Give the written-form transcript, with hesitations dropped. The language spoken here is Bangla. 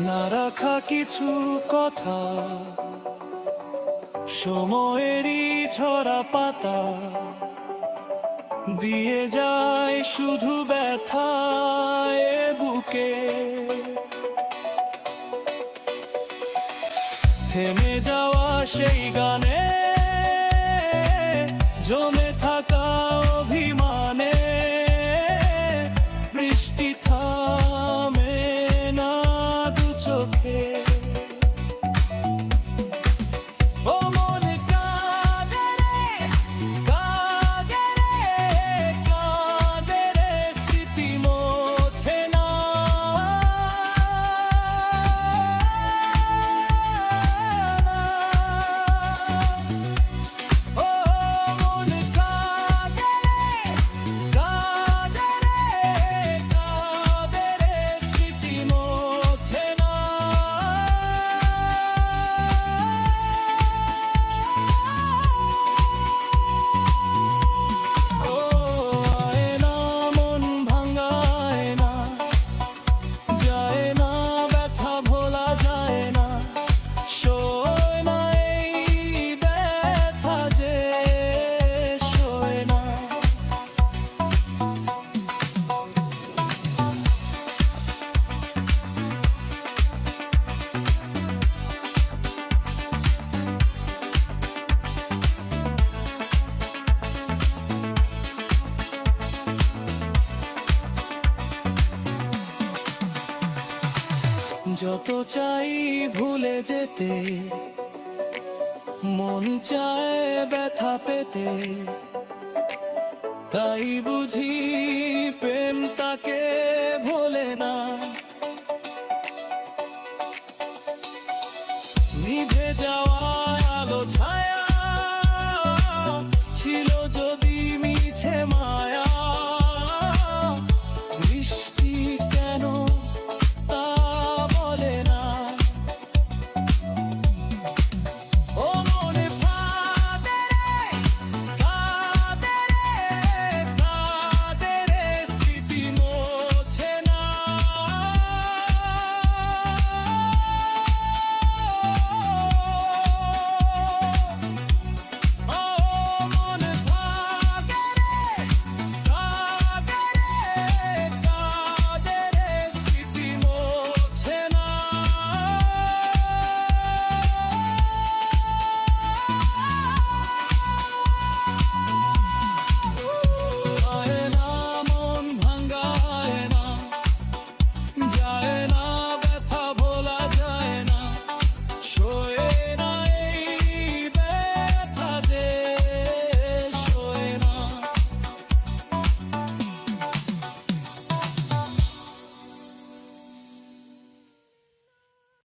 না রাখা কিছু কথা, সময়েরই ঝরা পাতা দিয়ে যায় শুধু ব্যথায় বুকে। থেমে যাওয়া সেই গানে জমে থাকা অভিমানে বৃষ্টি থামে না দু চোখে। ও মন কাঁদে রে, কাঁদে রে, কাঁদে রে, স্মৃতি মোছে না। ও মন কাঁদে রে, কাঁদে রে, কাঁদে রে, স্মৃতি মোছে না। ও আয়না মন ভাঙায় না, যায় না ব্যথা ভোলা যায় না, শোয় না এই ব্যথা যে শোয় না। যত চাই ভুলে যেতে, মন চায় ব্যথা পেতে, তাই বুঝি প্রেম